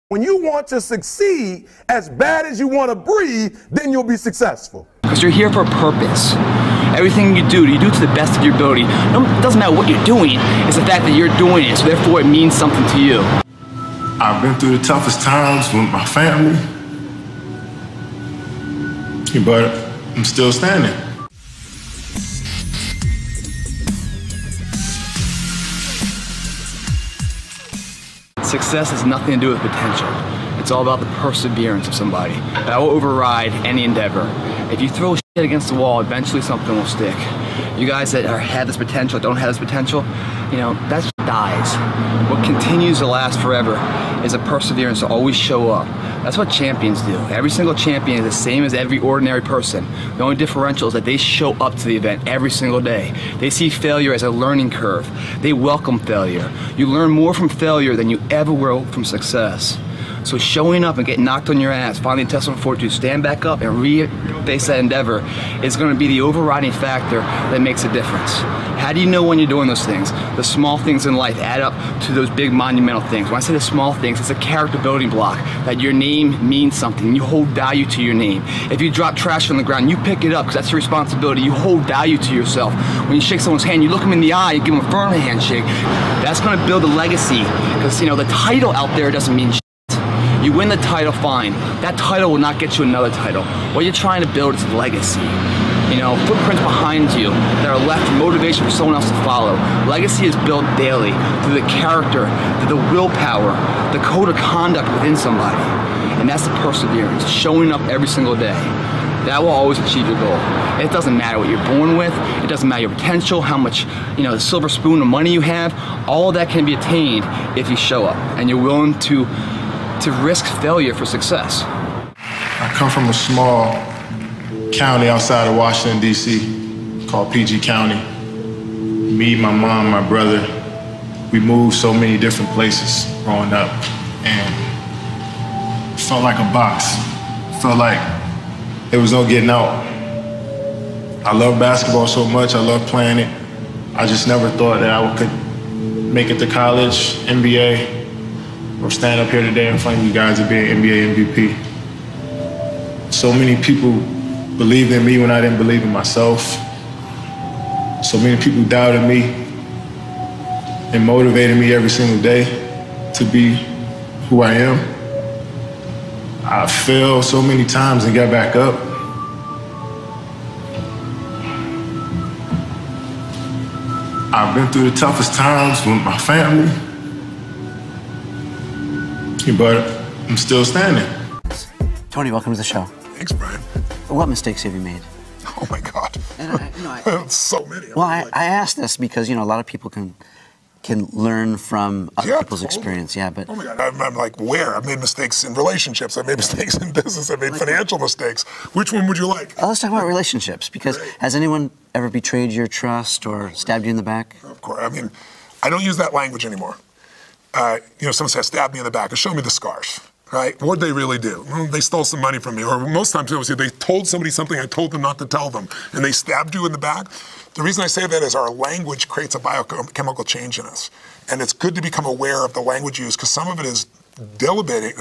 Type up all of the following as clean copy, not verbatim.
When you want to succeed as bad as you want to breathe, then you'll be successful. Because you're here for a purpose. Everything you do it to the best of your ability. It doesn't matter what you're doing, it's the fact that you're doing it, so therefore it means something to you. I've been through the toughest times with my family, but I'm still standing. Success has nothing to do with potential. It's all about the perseverance of somebody. That will override any endeavor. If you throw shit against the wall, eventually something will stick. You guys that have this potential, don't have this potential, you know, that just dies. What continues to last forever is a perseverance to always show up. That's what champions do. Every single champion is the same as every ordinary person. The only differential is that they show up to the event every single day. They see failure as a learning curve. They welcome failure. You learn more from failure than you ever will from success. So showing up and getting knocked on your ass, finding intestinal fortitude, stand back up and re-face that endeavor is going to be the overriding factor that makes a difference. How do you know when you're doing those things? The small things in life add up to those big monumental things. When I say the small things, it's a character building block, that your name means something. You hold value to your name. If you drop trash on the ground, you pick it up because that's your responsibility. You hold value to yourself. When you shake someone's hand, you look them in the eye, you give them a firm handshake. That's going to build a legacy, because you know the title out there doesn't mean shit. You win the title, fine. That title will not get you another title. What you're trying to build is a legacy. You know, footprints behind you that are left motivation for someone else to follow. Legacy is built daily through the character, through the willpower, the code of conduct within somebody. And that's the perseverance, showing up every single day. That will always achieve your goal. It doesn't matter what you're born with. It doesn't matter your potential, how much, you know, the silver spoon of money you have. All of that can be attained if you show up and you're willing to risk failure for success. I come from a small county outside of Washington, D.C., called PG County. Me, my mom, my brother, we moved so many different places growing up, and it felt like a box. It felt like there was no getting out. I love basketball so much, I love playing it. I just never thought that I could make it to college, NBA, or stand up here today in front of you guys and be an NBA MVP. So many people believed in me when I didn't believe in myself. So many people doubted me and motivated me every single day to be who I am. I failed so many times and got back up. I've been through the toughest times with my family, but I'm still standing. Tony, welcome to the show. Thanks, Brian. What mistakes have you made? Oh my God. And so many. Well, I asked this because, you know, a lot of people can learn from other people's experience. Yeah, but... Oh my God, I'm like, where? I've made mistakes in relationships. I've made mistakes in business. I've made financial mistakes. Which one would you like? Let's talk about relationships, because has anyone ever betrayed your trust or stabbed you in the back? Of course. I mean, I don't use that language anymore. You know, someone says, stab me in the back, or show me the scars, right? What'd they really do? Well, they stole some money from me, or most times they told somebody something I told them not to tell them, and they stabbed you in the back. The reason I say that is our language creates a biochemical change in us. And it's good to become aware of the language used, because some of it is debilitating,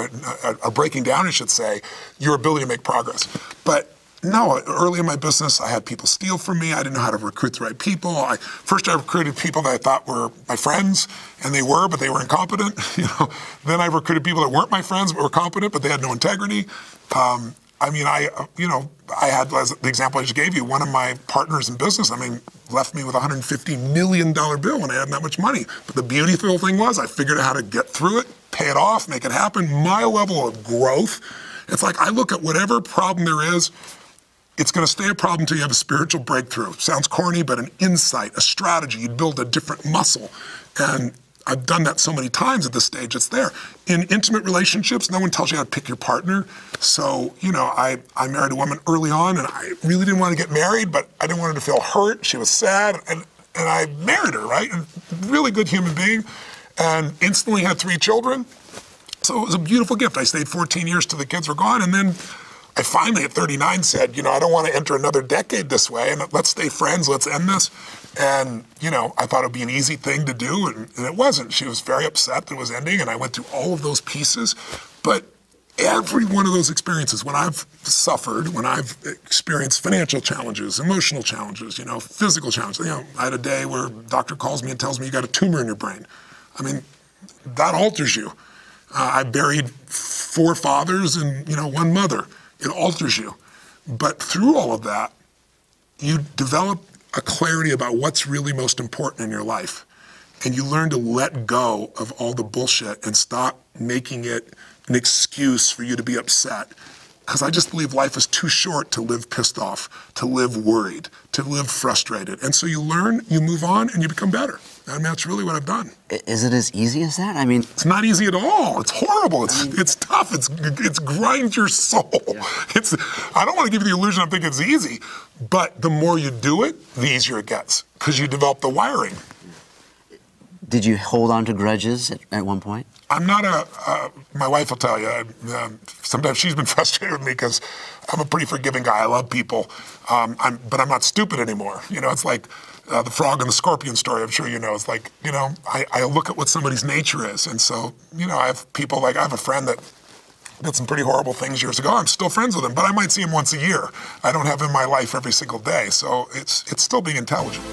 or breaking down, I should say, your ability to make progress. But no, early in my business, I had people steal from me. I didn't know how to recruit the right people. First, I recruited people that I thought were my friends, and they were, but they were incompetent. You know, then I recruited people that weren't my friends, but were competent, but they had no integrity. I mean, I had, as the example I just gave you, one of my partners in business, left me with a $150 million bill when I had that much money. But the beautiful thing was, I figured out how to get through it, pay it off, make it happen. My level of growth, it's like I look at whatever problem there is, it's going to stay a problem until you have a spiritual breakthrough. Sounds corny, but an insight, a strategy. You build a different muscle. And I've done that so many times at this stage, it's there. In intimate relationships, no one tells you how to pick your partner. So, you know, I married a woman early on, and I really didn't want to get married, but I didn't want her to feel hurt. She was sad, and I married her, right? And really good human being, and instantly had 3 children. So it was a beautiful gift. I stayed 14 years till the kids were gone, and then I finally, at 39, said, you know, I don't want to enter another decade this way, and let's stay friends, let's end this. And, you know, I thought it would be an easy thing to do, and it wasn't. She was very upset that it was ending, and I went through all of those pieces. But every one of those experiences, when I've suffered, when I've experienced financial challenges, emotional challenges, physical challenges, I had a day where a doctor calls me and tells me you got a tumor in your brain. I mean, that alters you. I buried 4 fathers and, 1 mother. It alters you. But through all of that, you develop a clarity about what's really most important in your life. And you learn to let go of all the bullshit and stop making it an excuse for you to be upset. Because I just believe life is too short to live pissed off, to live worried, to live frustrated. And so you learn, you move on, and you become better. I mean, that's really what I've done. Is it as easy as that? I mean, it's not easy at all. It's horrible. It's tough. It's grinds your soul. Yeah. I don't want to give you the illusion I think it's easy, but the more you do it, the easier it gets because you develop the wiring. Did you hold on to grudges at one point? I'm not my wife will tell you, sometimes she's been frustrated with me because I'm a pretty forgiving guy. I love people, but I'm not stupid anymore. It's like the frog and the scorpion story, I'm sure you know. It's like, I look at what somebody's nature is. And so, I have people I have a friend that did some pretty horrible things years ago. I'm still friends with him, but I might see him once a year. I don't have him in my life every single day. So it's still being intelligent.